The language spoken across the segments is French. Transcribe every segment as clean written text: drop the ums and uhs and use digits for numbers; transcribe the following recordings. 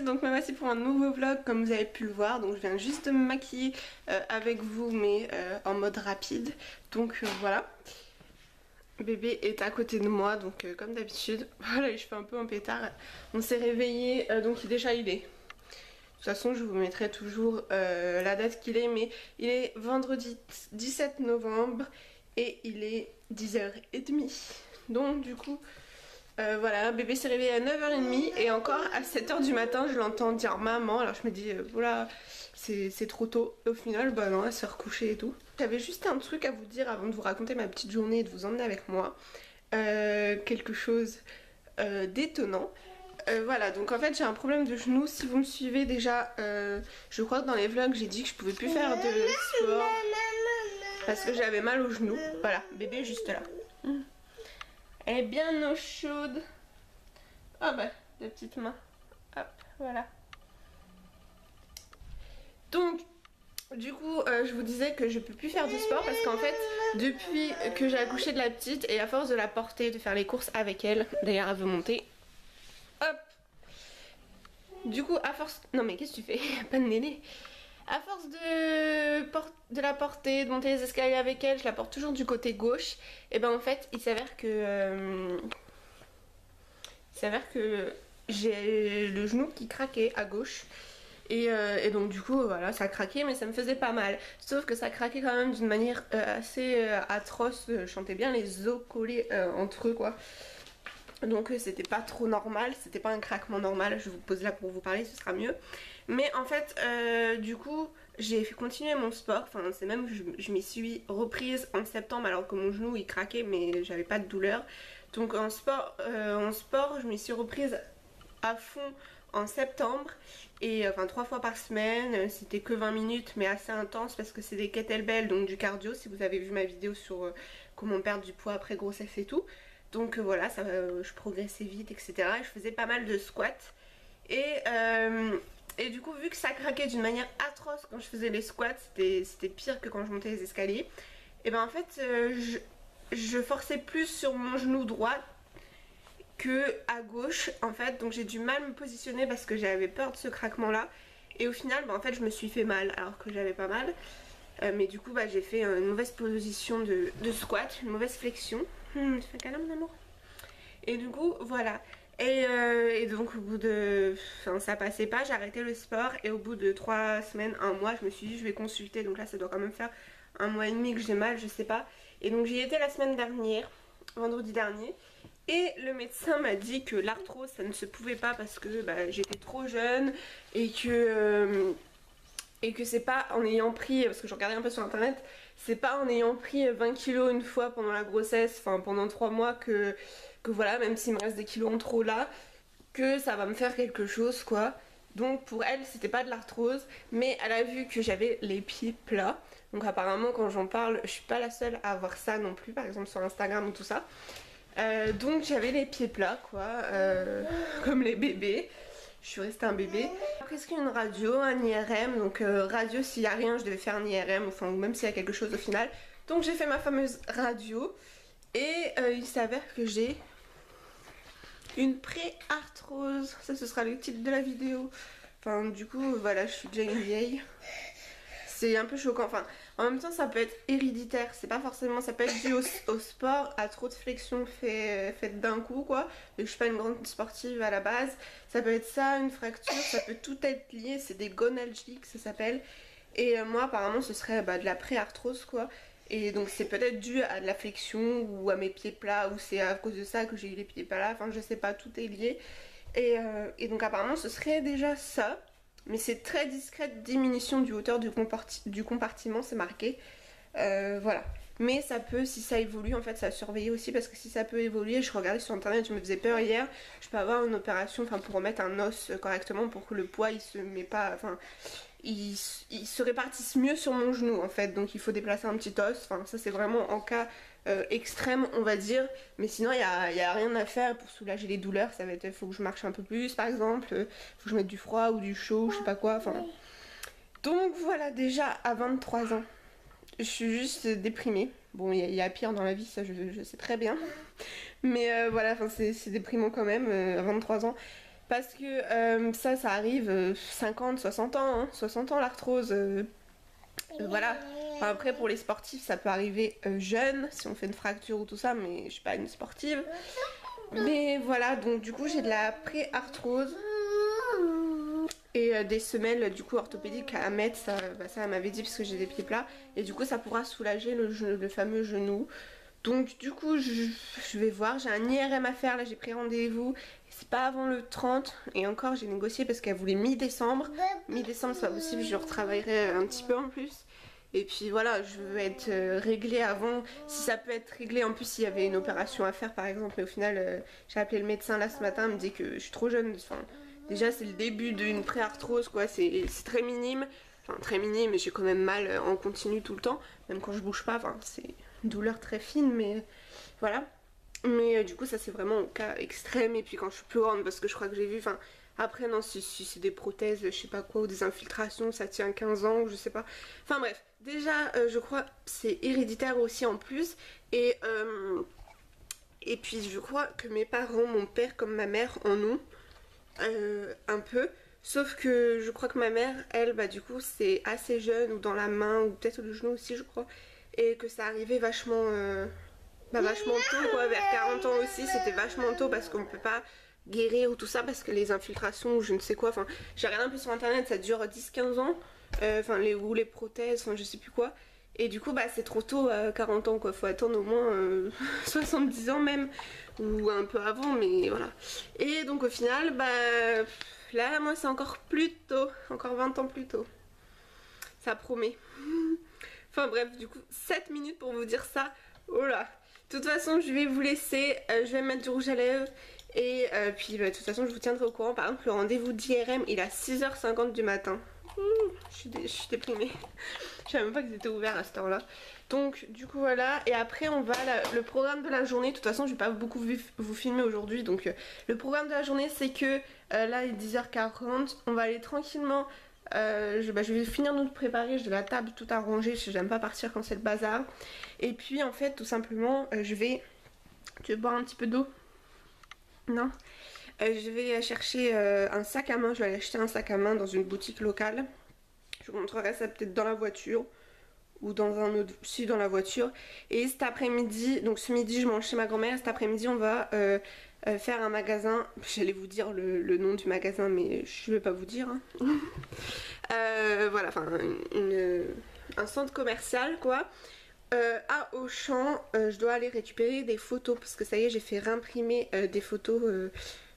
donc me voici pour un nouveau vlog comme vous avez pu le voir. Donc je viens juste de me maquiller avec vous mais en mode rapide. Donc voilà. Bébé est à côté de moi donc comme d'habitude. Voilà, je fais un peu un pétard. On s'est réveillé donc déjà il est. De toute façon je vous mettrai toujours la date qu'il est, mais il est vendredi 17 novembre et il est 10h30. Donc du coup voilà, bébé s'est réveillé à 9h30 et encore à 7h du matin je l'entends dire maman. Alors je me dis voilà, c'est trop tôt. Et au final bah non, elle s'est recouchée et tout. J'avais juste un truc à vous dire avant de vous raconter ma petite journée et de vous emmener avec moi. Quelque chose d'étonnant. Voilà, donc en fait j'ai un problème de genou. Si vous me suivez déjà, je crois que dans les vlogs j'ai dit que je pouvais plus faire de sport parce que j'avais mal au genou. Voilà, bébé est juste là. Elle est bien eau chaude. Ah bah, des petites mains. Hop, voilà. Donc, du coup, je vous disais que je peux plus faire de sport parce qu'en fait, depuis que j'ai accouché de la petite et à force de la porter, de faire les courses avec elle, d'ailleurs elle veut monter. Hop. Du coup, à force... Non mais qu'est-ce que tu fais? Pas de néné. À force de la porter, de monter les escaliers avec elle, je la porte toujours du côté gauche. Et ben en fait, il s'avère que j'ai le genou qui craquait à gauche. Et donc du coup voilà, ça a craqué mais ça me faisait pas mal. Sauf que ça craquait quand même d'une manière assez atroce. Je sentais bien les os collés entre eux quoi. Donc c'était pas trop normal, c'était pas un craquement normal. Je vous pose là pour vous parler, ce sera mieux. Mais en fait du coup j'ai continué mon sport. Enfin c'est même que je m'y suis reprise en septembre alors que mon genou il craquait mais j'avais pas de douleur. Donc en sport je m'y suis reprise à fond en septembre. Et enfin 3 fois par semaine. C'était que 20 minutes mais assez intense parce que c'est des kettlebells, donc du cardio. Si vous avez vu ma vidéo sur comment perdre du poids après grossesse et tout. Donc voilà, ça, je progressais vite, etc. Et je faisais pas mal de squats. Et du coup, vu que ça craquait d'une manière atroce quand je faisais les squats, c'était pire que quand je montais les escaliers. Et ben en fait, je forçais plus sur mon genou droit que à gauche en fait. Donc j'ai du mal à me positionner parce que j'avais peur de ce craquement là. Et au final, bah, en fait, je me suis fait mal alors que j'avais pas mal. Mais du coup bah, j'ai fait une mauvaise position de squat, une mauvaise flexion. Tu fais un câlin mon amour. Et du coup voilà. Et donc au bout de... Enfin ça passait pas, j'ai arrêté le sport. Et au bout de 3 semaines, 1 mois, je me suis dit je vais consulter. Donc là ça doit quand même faire 1 mois et demi que j'ai mal, je sais pas. Et donc j'y étais la semaine dernière, vendredi dernier. Et le médecin m'a dit que l'arthrose ça ne se pouvait pas parce que bah, j'étais trop jeune. Et que c'est pas en ayant pris, parce que je regardais un peu sur internet, c'est pas en ayant pris 20 kilos une fois pendant la grossesse, enfin pendant 3 mois que voilà, même s'il me reste des kilos en trop là, que ça va me faire quelque chose quoi. Donc pour elle c'était pas de l'arthrose, mais elle a vu que j'avais les pieds plats. Donc apparemment quand j'en parle, je suis pas la seule à avoir ça non plus, par exemple sur Instagram ou tout ça. Donc j'avais les pieds plats quoi, comme les bébés. Je suis restée un bébé. Après ce qu'une radio, un IRM, donc radio s'il n'y a rien je devais faire un IRM, enfin ou même s'il y a quelque chose au final. Donc j'ai fait ma fameuse radio et il s'avère que j'ai une pré-arthrose. Ça ce sera le titre de la vidéo. Enfin du coup voilà, je suis déjà une vieille. C'est un peu choquant, enfin en même temps ça peut être héréditaire, c'est pas forcément, ça peut être dû au sport, à trop de flexion faites d'un coup quoi. Mais je suis pas une grande sportive à la base, ça peut être ça, une fracture, ça peut tout être lié, c'est des gonalgies que ça s'appelle. Et moi apparemment ce serait bah, de la pré-arthrose quoi. Et donc c'est peut-être dû à de la flexion ou à mes pieds plats, ou c'est à cause de ça que j'ai eu les pieds plats, enfin je sais pas, tout est lié. Et donc apparemment ce serait déjà ça. Mais c'est très discrète diminution du hauteur du compartiment, c'est marqué. Voilà. Mais ça peut, si ça évolue, en fait, ça a surveillé aussi parce que si ça peut évoluer, je regardais sur internet, je me faisais peur hier. Je peux avoir une opération, enfin, pour remettre un os correctement pour que le poids il se met pas, enfin, il se répartisse mieux sur mon genou en fait. Donc il faut déplacer un petit os. Enfin, ça c'est vraiment en cas extrême, on va dire. Mais sinon, il y a rien à faire pour soulager les douleurs. Ça va être, faut que je marche un peu plus par exemple, faut que je mette du froid ou du chaud, je sais pas quoi. Enfin, donc voilà, déjà à 23 ans. Je suis juste déprimée. Bon, il y a pire dans la vie, ça je sais très bien. Mais voilà, c'est déprimant quand même à 23 ans. Parce que ça arrive 50, 60 ans, hein, 60 ans l'arthrose. Voilà. Enfin, après pour les sportifs ça peut arriver jeune si on fait une fracture ou tout ça, mais je suis pas une sportive. Mais voilà, donc du coup j'ai de la pré-arthrose et des semelles du coup orthopédiques à mettre, ça, ça elle m'avait dit parce que j'ai des pieds plats et du coup ça pourra soulager le fameux genou. Donc du coup je vais voir, j'ai un IRM à faire, là j'ai pris rendez-vous, c'est pas avant le 30 et encore j'ai négocié parce qu'elle voulait mi-décembre. Mi-décembre c'est pas possible, je retravaillerai un petit peu en plus. Et puis voilà, je veux être réglée avant, si ça peut être réglé, en plus s'il y avait une opération à faire par exemple, mais au final j'ai appelé le médecin là ce matin, il me dit que je suis trop jeune, enfin déjà c'est le début d'une préarthrose quoi, c'est très minime, enfin très minime, mais j'ai quand même mal en continu tout le temps, même quand je bouge pas, enfin c'est une douleur très fine, mais voilà. Mais du coup ça c'est vraiment au cas extrême, et puis quand je suis plus grande, parce que je crois que j'ai vu, enfin après non, si c'est des prothèses, je sais pas quoi, ou des infiltrations, ça tient 15 ans, ou je sais pas. Enfin bref, déjà je crois c'est héréditaire aussi en plus, et puis je crois que mes parents, mon père comme ma mère en ont un peu. Sauf que je crois que ma mère, elle, bah du coup c'est assez jeune, ou dans la main, ou peut-être le genou aussi je crois, et que ça arrivait vachement tôt quoi, vers 40 ans aussi, c'était vachement tôt parce qu'on peut pas guérir ou tout ça, parce que les infiltrations ou je ne sais quoi, enfin j'ai regardé un peu sur internet, ça dure 10-15 ans, enfin ou les prothèses, enfin je sais plus quoi, et du coup bah c'est trop tôt à 40 ans quoi, faut attendre au moins 70 ans même, ou un peu avant, mais voilà. Et donc au final bah là moi c'est encore plus tôt, encore 20 ans plus tôt, ça promet. Enfin bref, du coup 7 minutes pour vous dire ça, oh là. De toute façon je vais vous laisser, je vais mettre du rouge à lèvres et puis bah, de toute façon je vous tiendrai au courant. Par exemple le rendez-vous d'IRM il est à 6h50 du matin. Je suis déprimée. Je savais même pas qu'ils étaient ouverts à cette heure là. Donc du coup voilà, et après on va le programme de la journée. De toute façon je vais pas beaucoup vous filmer aujourd'hui. Donc le programme de la journée c'est que là il est 10h40, on va aller tranquillement. Je vais finir de préparer, j'ai la table tout arrangée, j'aime pas partir quand c'est le bazar. Et puis en fait tout simplement tu veux boire un petit peu d'eau? Non. Je vais chercher un sac à main, je vais aller acheter un sac à main dans une boutique locale. Je vous montrerai ça peut-être dans la voiture ou dans un autre, si dans la voiture. Et cet après-midi, donc ce midi je mange chez ma grand-mère, cet après-midi on va faire un magasin, j'allais vous dire le nom du magasin mais je vais pas vous dire hein. Voilà, enfin un centre commercial quoi. À Auchan, je dois aller récupérer des photos parce que ça y est j'ai fait réimprimer des photos,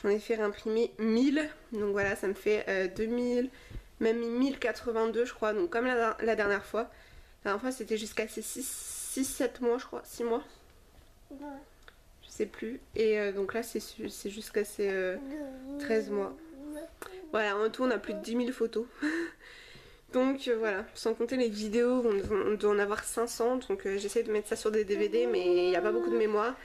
j'en ai fait réimprimer 1000, donc voilà ça me fait 2000, même 1082 je crois, donc comme la dernière fois. La dernière fois c'était jusqu'à ces 6-7 mois je crois, 6 mois. Ouais. Je sais plus. Et donc là c'est jusqu'à ces 13 mois. Voilà, en tout on a plus de 10 000 photos. Donc voilà, sans compter les vidéos, on doit en avoir 500, donc j'essaie de mettre ça sur des DVD, mais il n'y a pas beaucoup de mémoire.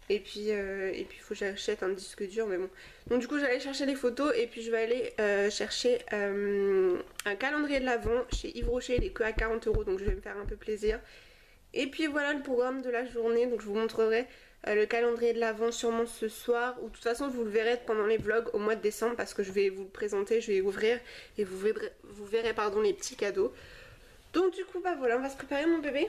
Et puis il faut que j'achète un disque dur, mais bon. Donc du coup j'allais chercher les photos, et puis je vais aller chercher un calendrier de l'Avent chez Yves Rocher, il est que à 40 €, donc je vais me faire un peu plaisir. Et puis voilà le programme de la journée, donc je vous montrerai le calendrier de l'Avent sûrement ce soir, ou de toute façon vous le verrez pendant les vlogs au mois de décembre, parce que je vais vous le présenter, je vais ouvrir et vous verrez pardon, les petits cadeaux. Donc du coup bah voilà, on va se préparer mon bébé.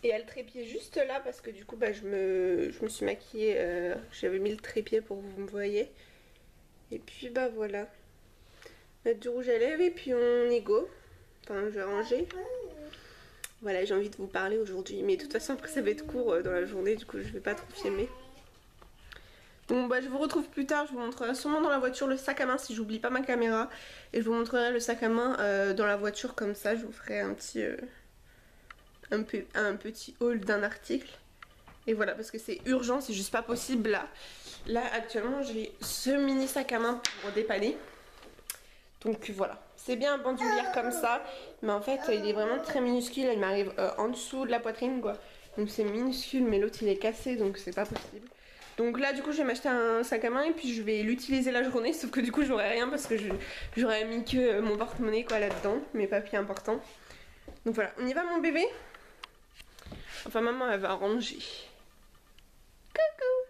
Et elle trépied juste là parce que du coup bah je me suis maquillée, j'avais mis le trépied pour que vous me voyez. Et puis bah voilà, mettre du rouge à lèvres et puis on y go. Enfin je vais ranger. Voilà, j'ai envie de vous parler aujourd'hui, mais de toute façon après ça va être court dans la journée, du coup je vais pas trop filmer. Bon bah je vous retrouve plus tard, je vous montrerai sûrement dans la voiture le sac à main si j'oublie pas ma caméra. Et je vous montrerai le sac à main dans la voiture, comme ça je vous ferai un petit haul d'un article. Et voilà, parce que c'est urgent, c'est juste pas possible là. Là actuellement j'ai ce mini sac à main pour dépanner. Donc voilà, c'est bien un bandoulière comme ça, mais en fait il est vraiment très minuscule, il m'arrive en dessous de la poitrine quoi. Donc c'est minuscule, mais l'autre il est cassé, donc c'est pas possible. Donc là du coup je vais m'acheter un sac à main et puis je vais l'utiliser la journée, sauf que du coup j'aurai rien parce que j'aurais mis que mon porte-monnaie quoi là-dedans, mes papiers importants. Donc voilà, on y va mon bébé? Enfin maman elle va ranger. Coucou.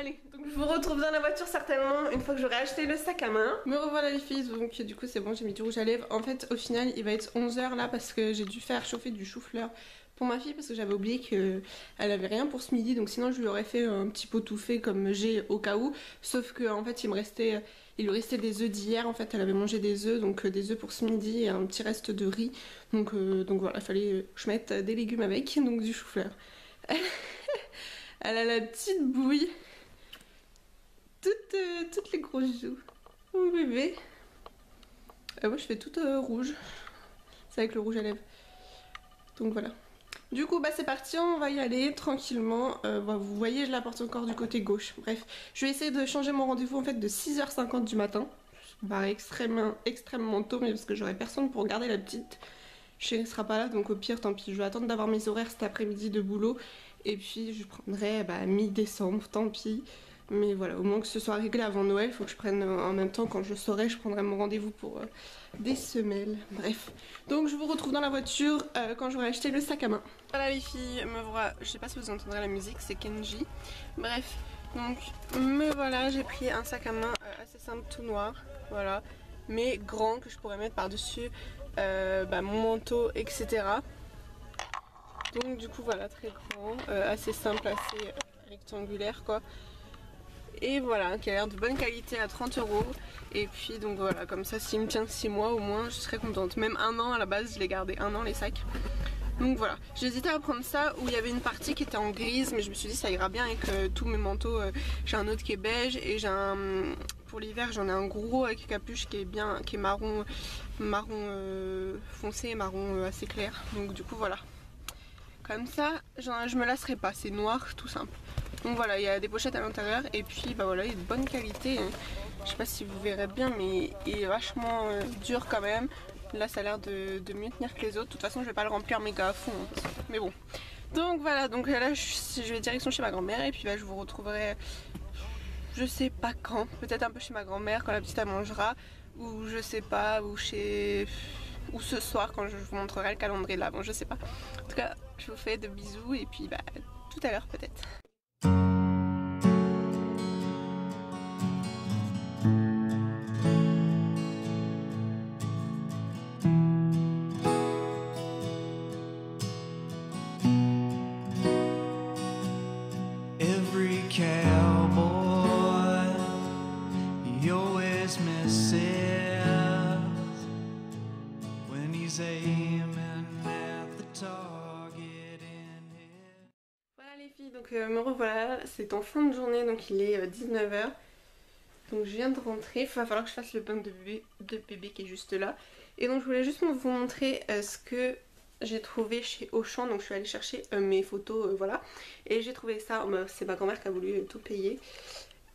Allez, donc je vous retrouve dans la voiture certainement une fois que j'aurai acheté le sac à main. Me revoilà les filles, donc du coup c'est bon, j'ai mis du rouge à lèvres. En fait au final il va être 11 h là parce que j'ai dû faire chauffer du chou-fleur pour ma fille parce que j'avais oublié qu'elle avait rien pour ce midi, donc sinon je lui aurais fait un petit pot tout fait comme j'ai au cas où. Sauf que en fait il lui restait des œufs d'hier, en fait elle avait mangé des œufs, donc des œufs pour ce midi et un petit reste de riz. Donc voilà, il fallait que je mette des légumes avec, donc du chou-fleur. Elle a la petite bouille. Toutes les grosses joues. Mon bébé. Moi je fais toute rouge. C'est avec le rouge à lèvres. Donc voilà. Du coup bah c'est parti, on va y aller tranquillement. Vous voyez je la porte encore du côté gauche. Bref, je vais essayer de changer mon rendez-vous en fait de 6h50 du matin. Ça me paraît extrêmement tôt, mais parce que j'aurai personne pour garder la petite. Chérie sera pas là, donc au pire tant pis. Je vais attendre d'avoir mes horaires cet après-midi de boulot. Et puis je prendrai mi-décembre, tant pis. Mais voilà, au moins que ce soit réglé avant Noël, il faut que je prenne en même temps, quand je saurai, je prendrai mon rendez-vous pour des semelles. Bref, donc je vous retrouve dans la voiture quand j'aurai acheté le sac à main. Voilà les filles, me voilà, je sais pas si vous entendrez la musique, c'est Kenji. Bref, donc me voilà, j'ai pris un sac à main assez simple, tout noir, voilà, mais grand, que je pourrais mettre par-dessus mon manteau, etc. Donc du coup voilà, très grand, assez simple, assez rectangulaire quoi. Et voilà, qui a l'air de bonne qualité à 30 €. Et puis donc voilà, comme ça s'il me tient 6 mois au moins je serais contente. Même 1 an à la base, je l'ai gardé 1 an les sacs. Donc voilà, j'hésitais à prendre ça où il y avait une partie qui était en grise, mais je me suis dit ça ira bien avec tous mes manteaux. J'ai un autre qui est beige et j'ai un... Pour l'hiver j'en ai un gros avec capuche qui est marron foncé, marron assez clair. Donc du coup voilà. Comme ça, je me lasserai pas, c'est noir, tout simple. Donc voilà, il y a des pochettes à l'intérieur et puis bah voilà, il est de bonne qualité. Je sais pas si vous verrez bien, mais il est vachement dur quand même. Là, ça a l'air de mieux tenir que les autres. De toute façon, je vais pas le remplir méga à fond, hein, mais bon. Donc voilà, donc là, je vais direction chez ma grand-mère et puis bah, je vous retrouverai, je sais pas quand, peut-être un peu chez ma grand-mère quand la petite elle mangera, ou je sais pas, ou ce soir quand je vous montrerai le calendrier là, bon je sais pas. En tout cas, je vous fais de bisous et puis bah tout à l'heure peut-être. Every cowboy, he always misses when he's aiming at the target in his... Voilà les filles, donc me revoilà, c'est en fin de journée, donc il est 19 h. Donc je viens de rentrer, il va falloir que je fasse le bain de bébé qui est juste là. Et donc je voulais juste vous montrer ce que j'ai trouvé chez Auchan. Donc je suis allée chercher mes photos, voilà. Et j'ai trouvé ça, c'est ma grand-mère qui a voulu tout payer.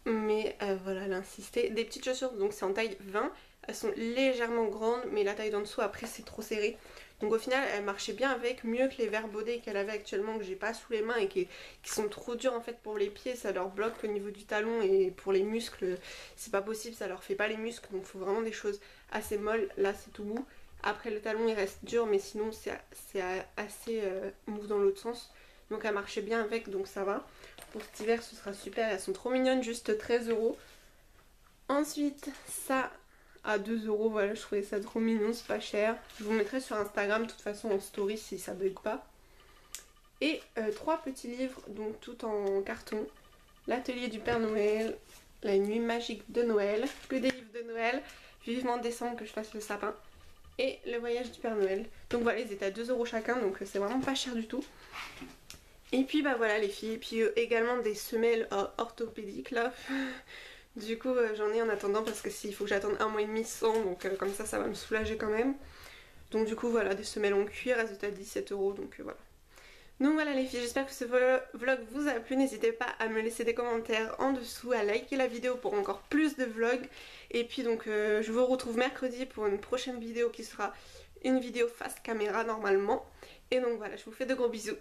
Mais voilà, elle a insisté. Des petites chaussures, donc c'est en taille 20. Elles sont légèrement grandes, mais la taille d'en dessous après c'est trop serré. Donc au final elle marchait bien avec, mieux que les verres bodés qu'elle avait actuellement, que j'ai pas sous les mains et qui sont trop durs en fait pour les pieds. Ça leur bloque au niveau du talon et pour les muscles c'est pas possible, ça leur fait pas les muscles. Donc il faut vraiment des choses assez molles. Là c'est tout mou. Après le talon il reste dur, mais sinon c'est assez mou dans l'autre sens. Donc elle marchait bien avec, donc ça va. Pour cet hiver ce sera super, elles sont trop mignonnes, juste 13 €. Ensuite ça à 2 €, voilà, je trouvais ça trop mignon, c'est pas cher. Je vous mettrai sur Instagram de toute façon en story si ça bug pas. Et 3 petits livres, donc tout en carton. L'atelier du Père Noël, la nuit magique de Noël, que des livres de Noël, vivement décembre que je fasse le sapin. Et le voyage du Père Noël. Donc voilà, ils étaient à 2 € chacun, donc c'est vraiment pas cher du tout. Et puis bah voilà les filles, et puis également des semelles orthopédiques là. Du coup j'en ai en attendant parce que s'il faut que j'attende 1 mois et demi sans, donc comme ça va me soulager quand même. Donc du coup voilà, des semelles en cuir, elles étaient à 17 €, donc voilà. Donc voilà les filles, j'espère que ce vlog vous a plu. N'hésitez pas à me laisser des commentaires en dessous, à liker la vidéo pour encore plus de vlogs. Et puis donc je vous retrouve mercredi pour une prochaine vidéo qui sera une vidéo face caméra normalement. Et donc voilà, je vous fais de gros bisous.